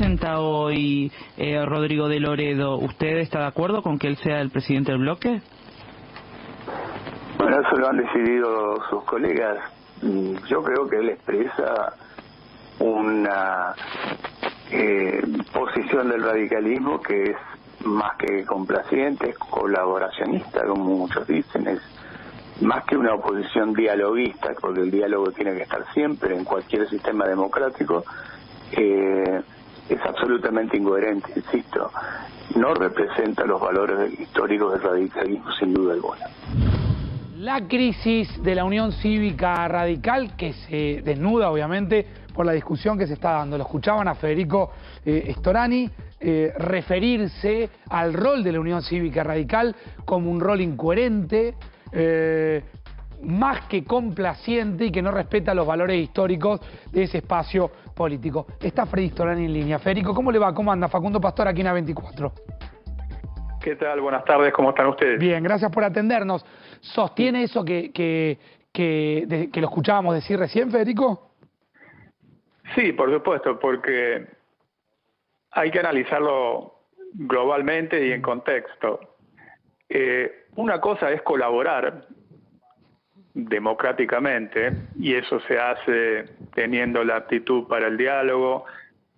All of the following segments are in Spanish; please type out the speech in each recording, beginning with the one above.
representa hoy Rodrigo de Loredo? ¿Usted está de acuerdo con que él sea el presidente del bloque? Bueno, eso lo han decidido sus colegas. Yo creo que él expresa una posición del radicalismo que es más que complaciente, es colaboracionista, como muchos dicen, es más que una oposición dialoguista, porque el diálogo tiene que estar siempre en cualquier sistema democrático. Es absolutamente incoherente, insisto, no representa los valores históricos del radicalismo sin duda alguna. La crisis de la Unión Cívica Radical, que se desnuda obviamente por la discusión que se está dando. Lo escuchaban a Federico Storani referirse al rol de la Unión Cívica Radical como un rol incoherente, más que complaciente y que no respeta los valores históricos de ese espacio político. Está Freddy Storani en línea. Federico, ¿cómo le va? ¿Cómo anda? Facundo Pastor aquí en A24. ¿Qué tal? Buenas tardes, ¿cómo están ustedes? Bien, gracias por atendernos. ¿Sostiene eso que lo escuchábamos decir recién, Federico? Sí, por supuesto, porque hay que analizarlo globalmente y en contexto. Una cosa es colaborar democráticamente, y eso se hace teniendo la aptitud para el diálogo,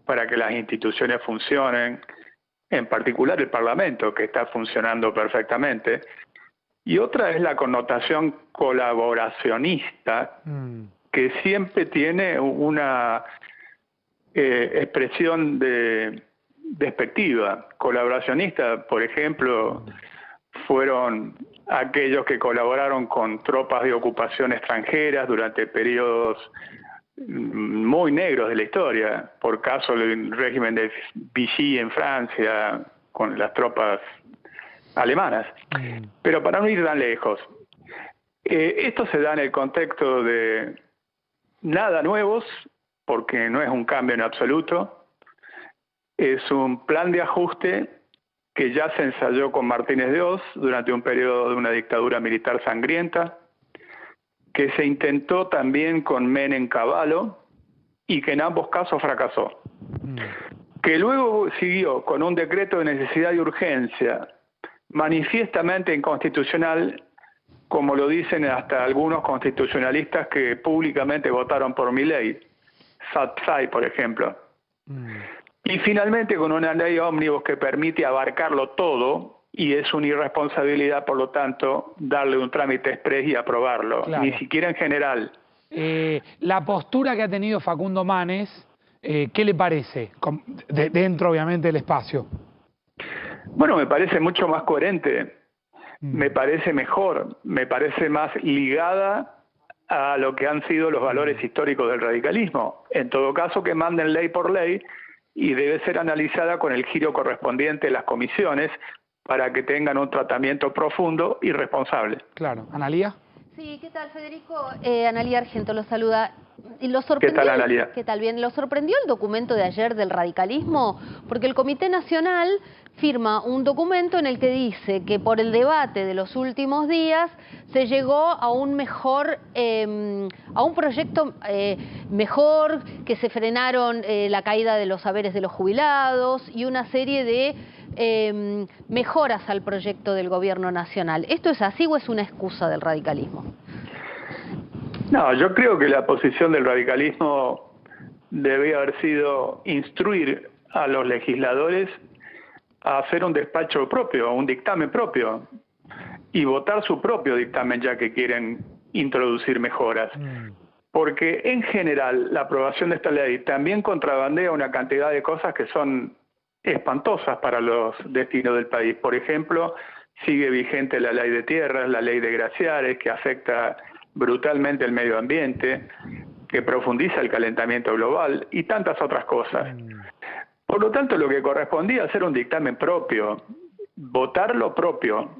para que las instituciones funcionen, en particular el Parlamento, que está funcionando perfectamente. Y otra es la connotación colaboracionista, que siempre tiene una expresión despectiva. Colaboracionista, por ejemplo, fueron aquellos que colaboraron con tropas de ocupación extranjeras durante periodos muy negros de la historia, por caso del régimen de Vichy en Francia, con las tropas alemanas. Pero para no ir tan lejos, esto se da en el contexto de nada nuevos, porque no es un cambio en absoluto, es un plan de ajuste que ya se ensayó con Martínez de Oz durante un periodo de una dictadura militar sangrienta, que se intentó también con Menem Cavallo y que en ambos casos fracasó. Que luego siguió con un decreto de necesidad y urgencia manifiestamente inconstitucional, como lo dicen hasta algunos constitucionalistas que públicamente votaron por Milei, Satzai, por ejemplo. Y finalmente con una ley ómnibus que permite abarcarlo todo, y es una irresponsabilidad, por lo tanto, darle un trámite exprés y aprobarlo, claro. Ni siquiera en general. La postura que ha tenido Facundo Manes, ¿qué le parece? Dentro, obviamente, del espacio. Bueno, me parece mucho más coherente, me parece mejor, me parece más ligada a lo que han sido los valores históricos del radicalismo. En todo caso, que manden ley por ley y debe ser analizada con el giro correspondiente de las comisiones para que tengan un tratamiento profundo y responsable. Claro. ¿Analía? Sí, ¿qué tal, Federico? Analía Argento lo saluda. ¿Qué tal, Analía? ¿Qué tal? Bien, ¿lo sorprendió el documento de ayer del radicalismo? Porque el Comité Nacional firma un documento en el que dice que por el debate de los últimos días se llegó a un mejor, a un proyecto mejor, que se frenaron la caída de los haberes de los jubilados y una serie de mejoras al proyecto del gobierno nacional. ¿Esto es así o es una excusa del radicalismo? No, yo creo que la posición del radicalismo debía haber sido instruir a los legisladores a hacer un despacho propio, un dictamen propio, y votar su propio dictamen ya que quieren introducir mejoras. Porque en general la aprobación de esta ley también contrabandea una cantidad de cosas que son espantosas para los destinos del país. Por ejemplo, sigue vigente la ley de tierras, la ley de glaciares, que afecta brutalmente el medio ambiente, que profundiza el calentamiento global y tantas otras cosas. Por lo tanto, lo que correspondía hacer un dictamen propio, votar lo propio,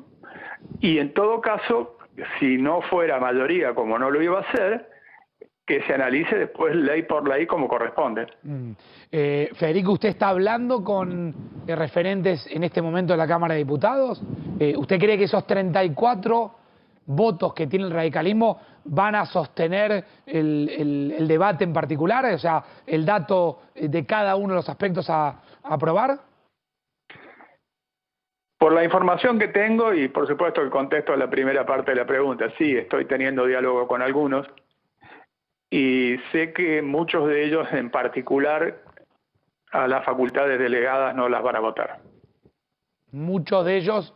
y en todo caso, si no fuera mayoría, como no lo iba a hacer, que se analice después ley por ley como corresponde. Federico, ¿usted está hablando con referentes en este momento de la Cámara de Diputados? ¿Usted cree que esos 34 votos que tiene el radicalismo van a sostener el debate en particular? O sea, el dato de cada uno de los aspectos a aprobar. Por la información que tengo y por supuesto el contesto a la primera parte de la pregunta, sí, estoy teniendo diálogo con algunos y sé que muchos de ellos en particular a las facultades delegadas no las van a votar. Muchos de ellos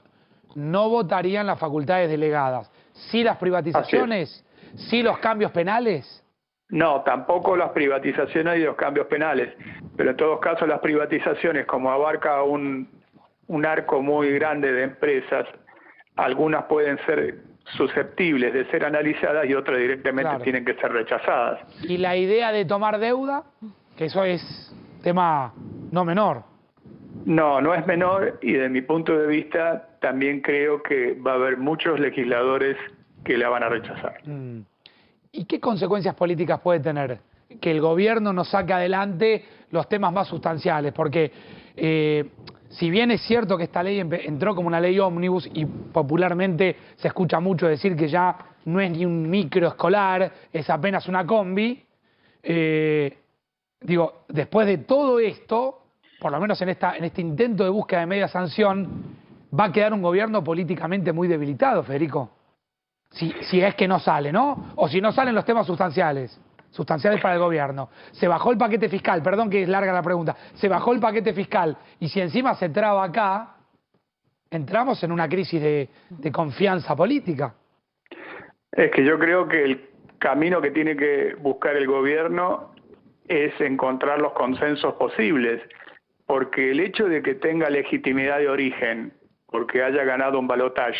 no votarían las facultades delegadas. ¿Sí las privatizaciones? ¿Sí los cambios penales? No, tampoco las privatizaciones y los cambios penales, pero en todos casos las privatizaciones, como abarca un arco muy grande de empresas, algunas pueden ser susceptibles de ser analizadas y otras directamente tienen que ser rechazadas. ¿Y la idea de tomar deuda? Que eso es tema no menor. No, no es menor y de mi punto de vista también creo que va a haber muchos legisladores que la van a rechazar. ¿Y qué consecuencias políticas puede tener que el gobierno no saque adelante los temas más sustanciales? Porque si bien es cierto que esta ley entró como una ley ómnibus y popularmente se escucha mucho decir que ya no es ni un microescolar, es apenas una combi, digo, después de todo esto, por lo menos en este intento de búsqueda de media sanción, va a quedar un gobierno políticamente muy debilitado, Federico. Si es que no sale, ¿no? O si no salen los temas sustanciales para el gobierno. Se bajó el paquete fiscal, perdón que es larga la pregunta, se bajó el paquete fiscal y si encima se traba acá, entramos en una crisis de confianza política. Es que yo creo que el camino que tiene que buscar el gobierno es encontrar los consensos posibles, porque el hecho de que tenga legitimidad de origen, porque haya ganado un balotaje,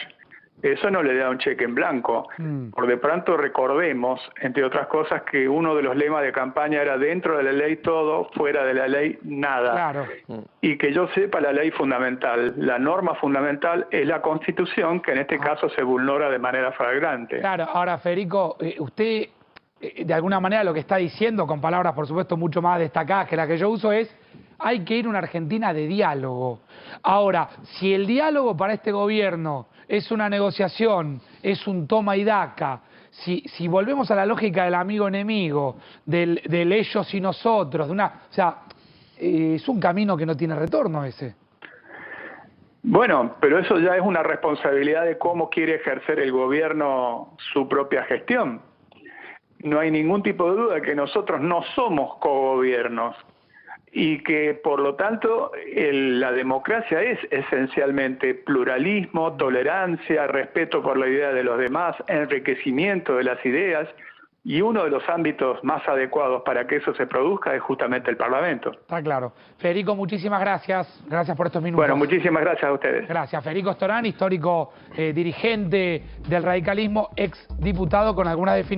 eso no le da un cheque en blanco. Por de pronto recordemos, entre otras cosas, que uno de los lemas de campaña era dentro de la ley todo, fuera de la ley nada. Claro. Y que yo sepa la ley fundamental, la norma fundamental es la Constitución, que en este caso se vulnera de manera flagrante. Claro, ahora Federico, usted de alguna manera lo que está diciendo, con palabras por supuesto mucho más destacadas que la que yo uso, es hay que ir a una Argentina de diálogo. Ahora, si el diálogo para este gobierno es una negociación, es un toma y daca, si volvemos a la lógica del amigo-enemigo, del ellos y nosotros, o sea, es un camino que no tiene retorno ese. Bueno, pero eso ya es una responsabilidad de cómo quiere ejercer el gobierno su propia gestión. No hay ningún tipo de duda que nosotros no somos cogobiernos y que por lo tanto la democracia es esencialmente pluralismo, tolerancia, respeto por la idea de los demás, enriquecimiento de las ideas, y uno de los ámbitos más adecuados para que eso se produzca es justamente el Parlamento. Está claro. Federico, muchísimas gracias. Gracias por estos minutos. Bueno, muchísimas gracias a ustedes. Gracias. Federico Storani, histórico dirigente del radicalismo, ex diputado con algunas definiciones.